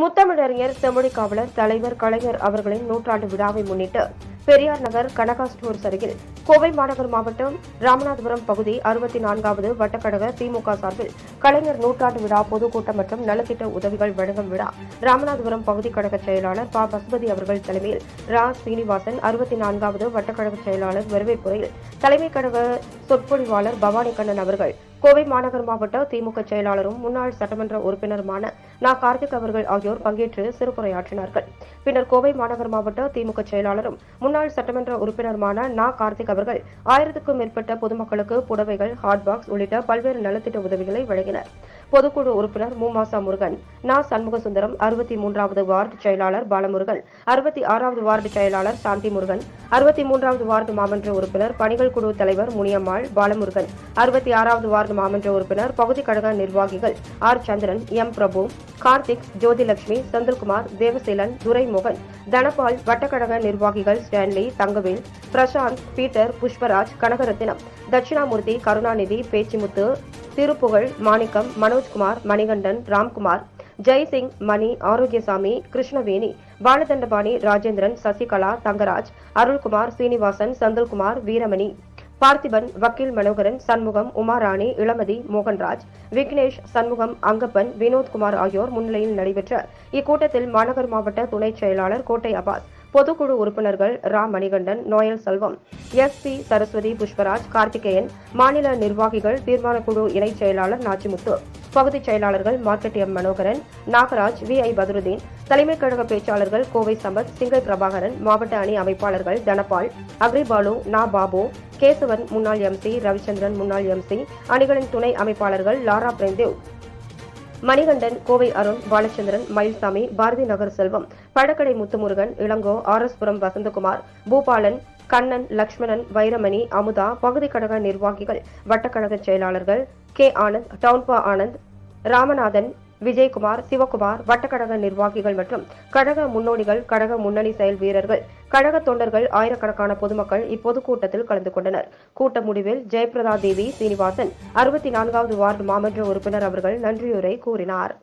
முத்தமிழறிஞர் செம்மொழி காவலர் தலைவர் கலைஞர் அவர்களின் நூற்றாண்டு விழாவை முன்னிட்டு பெரியார் நகர் கனகா ஸ்டோர்ஸ் அருகில் கோவை மாநகர் மாவட்டம் ராமநாதபுரம் பகுதி 64வது வட்டக்கழக திமுக சார்பில் கலைஞர் நூற்றாண்டு விழா பொதுக்கூட்டம் மற்றும் நலத்திட்ட உதவிகள் வழங்கும் விழா ராமநாதபுரம் பகுதி கழக செயலாளர் ப. பசுபதி அவர்கள் தலைமையில் ரா. சீனிவாசன் 64வது வட்டக்கழக செயலாளர் வரவேற்புரையில் தலைமை கழக சொற்பொழிவாளர் பவானி கண்ணன் அவர்கள், கோவை மாநகர் மாவட்ட திமுக செயலாளரும் முன்னாள் சட்டமன்ற உறுப்பினருமான நா. கார்த்திக் அவர்கள் ஆகியோர் பங்கேற்று சிறப்புரையாற்றினார்கள். பின்னர் கோவை மாநகர் மாவட்ட திமுக செயலாளரும் முன்னாள் சட்டமன்ற உறுப்பினருமான நா. கார்த்திக் அவர்கள் 1000க்கும் மேற்பட்ட பொதுமக்களுக்கு புடவைகள், ஹாட் பாக்ஸ் உள்ளிட்ட பல்வேறு நலத்திட்ட உதவிகளை வழங்கினர். பொதுக்குழு உறுப்பினர் மு. மாசா முருகன், நா. சண்முகசுந்தரம், 63வது வார்டு செயலாளர் பாலமுருகன், 66வது வார்டு செயலாளர் சாந்தி முருகன், 63வது வார்டு மாமன்ற உறுப்பினர் பணிகள் குழு தலைவர் முனியம்மாள், பாலமுருகன், 66வது வார்டு மாமன்ற உறுப்பினர் பகுதி கழக நிர்வாகிகள் ஆர். சந்திரன், எம். பிரபு, கார்த்திக், ஜோதிலட்சுமி, செந்தில்குமார், தேவசீலன், துரைமோகன், தனபால், வட்டக்கழக நிர்வாகிகள் ஸ்டான்லி, தங்கவேல், பிரசாந்த், பீட்டர், புஷ்பராஜ், கனகரத்தினம், தட்சிணாமூர்த்தி, கருணாநிதி, பேச்சிமுத்து, திருப்புகழ், மாணிக்கம், மனோஜ்குமார், மணிகண்டன், ராம்குமார், ஜெய்சிங், மணி, ஆரோக்கியசாமி, கிருஷ்ணவேணி, பாலதண்டபாணி, ராஜேந்திரன், சசிகலா, தங்கராஜ், அருள்குமார், சீனிவாசன், செந்தில்குமார், வீரமணி, பார்த்திபன், வக்கீல் மனோகரன், சண்முகம், உமாராணி, இளமதி, மோகன்ராஜ், விக்னேஷ், சண்முகம், அங்கப்பன், வினோத்குமார் ஆகியோர் முன்னிலையில் நடைபெற்ற இக்கூட்டத்தில் மாநகர் மாவட்ட துணை செயலாளர் கோட்டை அப்பாஸ், பொதுக்குழு உறுப்பினர்கள் Ra. Manikandan, Noel Selvam, S. P. Saraswathi, Pushparaj, Karthikeyan, மாநில நிர்வாகிகள், தீர்மானக்குழு இணைச் செயலாளர் நாச்சிமுத்து, பகுதிச் செயலாளர்கள் market M. Manoharan, Nagaraj, V. I. Badharudeen, தலைமை கழக பேச்சாளர்கள் கோவை சம்பத், சிங்கை பிரபாகரன், மாவட்ட அணி அமைப்பாளர்கள் தனபால், அக்ரிபாலு, நா. பாபு, கேசவன், முன்னாள் எம்.சி., ரவிச்சந்திரன், முன்னாள் எம்.சி., அணிகளின் துணை அமைப்பாளர்கள் லாரா பிரேம்தேவ், மணிகண்டன், கோவை அருண், பாலச்சந்திரன், மயில்சாமி, பாரதி நகர் செல்வம், பழக்கடை முத்துமுருகன், இளங்கோ, ஆர்.எஸ். புரம் வசந்தகுமார், பூபாலன், கண்ணன், லட்சுமணன், வைரமணி, அமுதா, பகுதி கழக நிர்வாகிகள், வட்டக்கழக செயலாளர்கள் கே. ஆனந்த், டவுன்பா ஆனந்த், ராமநாதன், விஜயகுமார், சிவகுமார், வட்டக்கழக நிர்வாகிகள் மற்றும் கழக முன்னோடிகள், கழக முன்னணி செயல் வீரர்கள், கழக தொண்டர்கள், ஆயிரக்கணக்கான பொதுமக்கள் இப்பொதுக்கூட்டத்தில் கலந்து கொண்டனர். கூட்ட முடிவில் ஜெயபிரதா தேவி சீனிவாசன், 64வது வார்டு மாமன்ற உறுப்பினர் அவர்கள் நன்றியுரை கூறினார்.